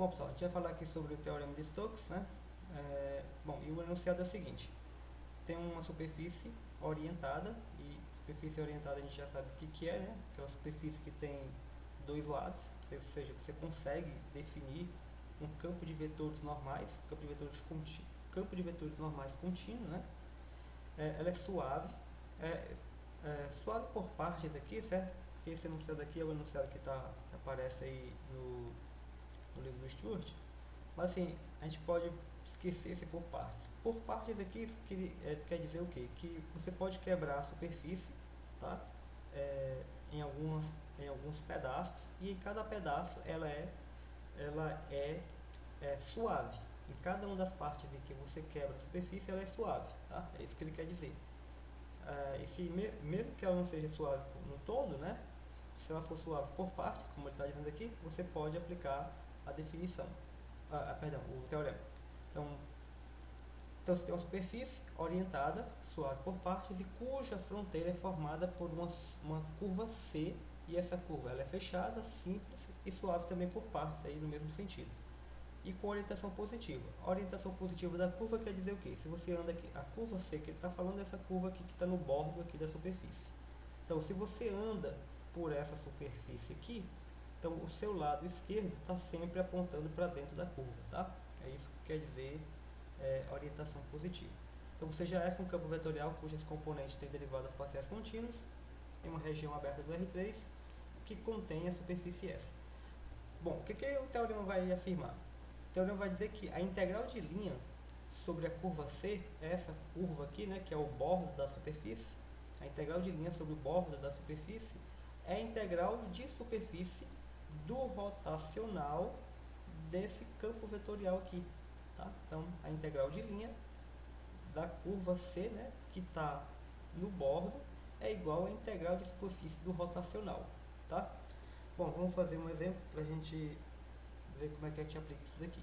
Bom, pessoal, a gente vai falar aqui sobre o Teorema de Stokes, né? Bom, e o enunciado é o seguinte: tem uma superfície orientada, e superfície orientada a gente já sabe o que é, né? Aquela superfície que tem dois lados, ou seja, você consegue definir um campo de vetores normais, campo de vetores normais contínuo, né? Ela é suave, suave por partes aqui, certo? Porque esse enunciado aqui é o enunciado que aparece aí no livro do Stuart. Mas assim, a gente pode esquecer esse por partes. Por partes aqui quer dizer o quê? Que você pode quebrar a superfície, tá? Em alguns pedaços, e em cada pedaço ela é suave. Em cada uma das partes em que você quebra a superfície, ela é suave, tá? É isso que ele quer dizer. Mesmo que ela não seja suave no todo, né? Se ela for suave por partes, como ele está dizendo aqui, você pode aplicar a definição, perdão, o teorema. Então você tem uma superfície orientada, suave por partes, e cuja fronteira é formada por uma curva C, e essa curva ela é fechada, simples e suave também por partes, aí no mesmo sentido. E com orientação positiva. A orientação positiva da curva quer dizer o quê? Se você anda aqui, a curva C que ele está falando é essa curva aqui que está no bordo aqui da superfície. Então, se você anda por essa superfície aqui, então o seu lado esquerdo está sempre apontando para dentro da curva, tá? É isso que quer dizer orientação positiva. Então, você já F um campo vetorial cujos componentes têm derivadas parciais contínuas em uma região aberta do R3 que contém a superfície S. Bom, o que o teorema vai afirmar? O teorema vai dizer que a integral de linha sobre a curva C, essa curva aqui, né, que é o bordo da superfície, a integral de linha sobre o bordo da superfície é a integral de superfície do rotacional desse campo vetorial aqui. Tá? Então, a integral de linha da curva C, né, que está no bordo, é igual à integral de superfície do rotacional. Tá? Bom, vamos fazer um exemplo para a gente ver como é que a gente aplica isso daqui.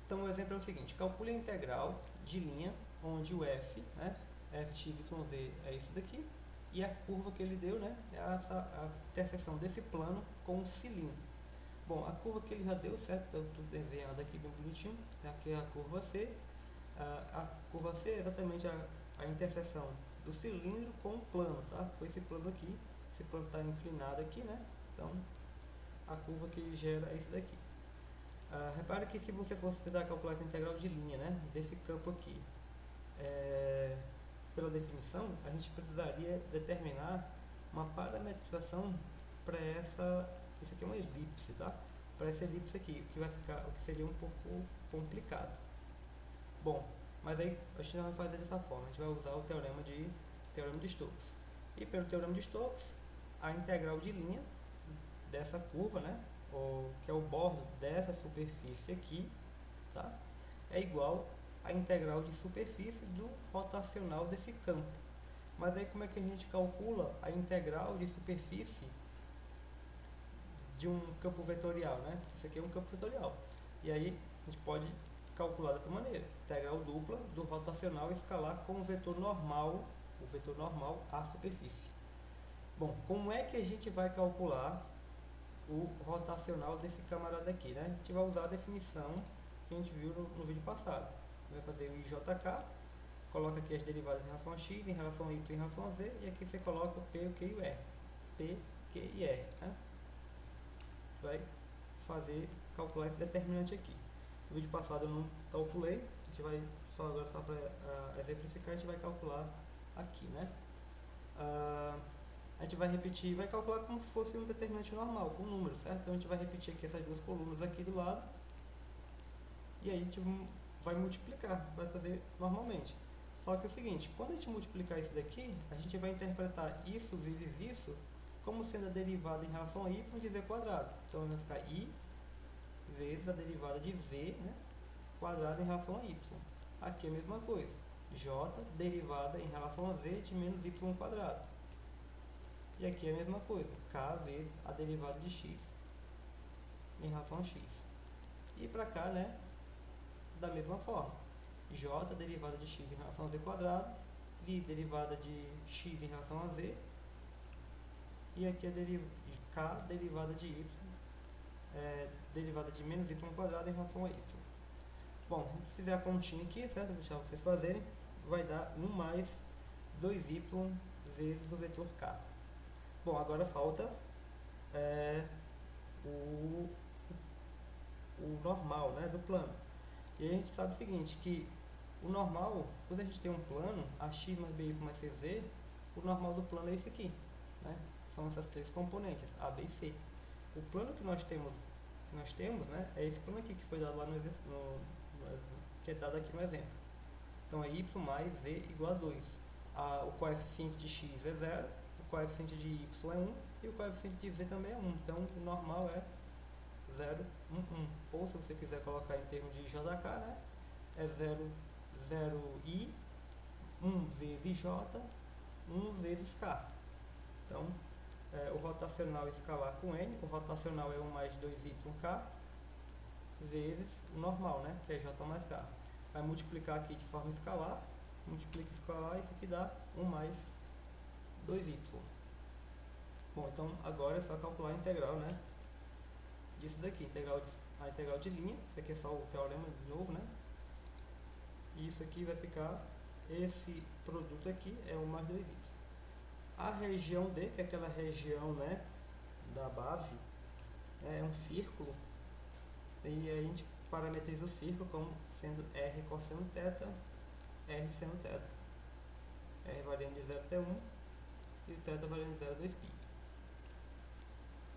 Então, o exemplo é o seguinte: calcule a integral de linha, onde o f, né, fx, yz é isso daqui, e a curva que ele deu, né, é a interseção desse plano com o cilindro. Bom, a curva que ele já deu, certo? Então, tudo desenhado aqui bem bonitinho. Aqui é a curva C. A curva C é exatamente a interseção do cilindro com o plano, tá? Com esse plano aqui. Esse plano está inclinado aqui, né? Então, a curva que ele gera é isso daqui. Repare que se você fosse tentar calcular essa integral de linha, né, desse campo aqui, pela definição, a gente precisaria determinar uma parametrização para isso aqui é uma elipse, tá? Para essa elipse aqui, o que seria um pouco complicado. Bom, mas aí a gente não vai fazer dessa forma, a gente vai usar o teorema de Stokes. E pelo teorema de Stokes, a integral de linha dessa curva, né, que é o bordo dessa superfície aqui, tá, é igual à integral de superfície do rotacional desse campo. Mas aí como é que a gente calcula a integral de superfície de um campo vetorial, né? Isso aqui é um campo vetorial. E aí a gente pode calcular dessa maneira: integral dupla do rotacional escalar com o vetor normal à superfície. Bom, como é que a gente vai calcular o rotacional desse camarada aqui, né? A gente vai usar a definição que a gente viu no vídeo passado. Vai fazer o IJK, coloca aqui as derivadas em relação a x, em relação a y, em relação a z, e aqui você coloca o p, o q e o r. P, q e r, né? Vai calcular esse determinante aqui. No vídeo passado eu não calculei, a gente vai só para exemplificar, a gente vai calcular aqui, né? A gente vai repetir, vai calcular como se fosse um determinante normal, com número, certo? Então a gente vai repetir aqui essas duas colunas aqui do lado, e aí a gente vai multiplicar, vai fazer normalmente. Só que é o seguinte: quando a gente multiplicar isso daqui, a gente vai interpretar isso vezes isso como sendo a derivada em relação a y de z quadrado. Então vai ficar i vezes a derivada de z, né, quadrado em relação a y. Aqui é a mesma coisa: j derivada em relação a z de menos y quadrado. E aqui é a mesma coisa: k vezes a derivada de x em relação a x. E para cá, né, da mesma forma: j derivada de x em relação a z quadrado, e derivada de x em relação a z, e aqui é k derivada de y, derivada de menos y ao quadrado em relação a y. Bom, se fizer a continha aqui, certo? Vou deixar vocês fazerem, vai dar 1 mais 2y vezes o vetor k. Bom, agora falta o normal, né, do plano. E a gente sabe o seguinte, que o normal, quando a gente tem um plano, ax mais by mais cz, o normal do plano é esse aqui, né? São essas três componentes, a, b e c. O plano que nós temos, né, é esse plano aqui que foi dado lá que é dado aqui no exemplo. Então é y mais z igual a 2. O coeficiente de x é 0, o coeficiente de y é 1 e o coeficiente de z também é 1. Então o normal é 0, 1, 1. Ou se você quiser colocar em termos de jk, né, é 0, 0i, 1 vezes j, 1 vezes k. Então, o rotacional escalar com n, o rotacional é 1 mais 2y_k, vezes o normal, né, que é j mais k. Vai multiplicar aqui de forma escalar, multiplica escalar, isso aqui dá 1 mais 2y. Bom, então agora é só calcular a integral, né, disso daqui, a integral de linha, isso aqui é só o teorema de novo, né, e isso aqui vai ficar, esse produto aqui é 1 mais 2y. A região D, que é aquela região, né, da base, é um círculo, e a gente parametriza o círculo como sendo R cosseno θ, R seno θ. R variando de 0 até 1 e o θ variando de 0 a 2π.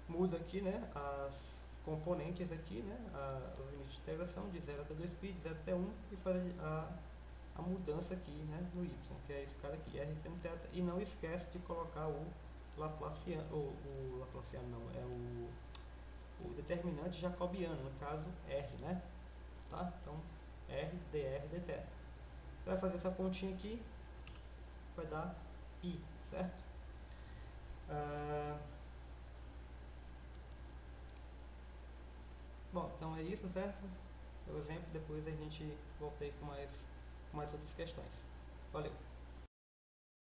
Muda aqui, né, as componentes aqui, né, os limites de integração de 0 até 2π, de 0 até 1 e faz a mudança aqui, né, no y, que é esse cara aqui, R seno θ, e não esquece de colocar o Laplaciano, o Laplaciano não, é o determinante jacobiano, no caso R, né, tá? Então R, dr, dt. Vai fazer essa continha aqui, vai dar I, certo? Bom, então é isso, certo? O exemplo, depois a gente volta aí com mais outras questões. Valeu!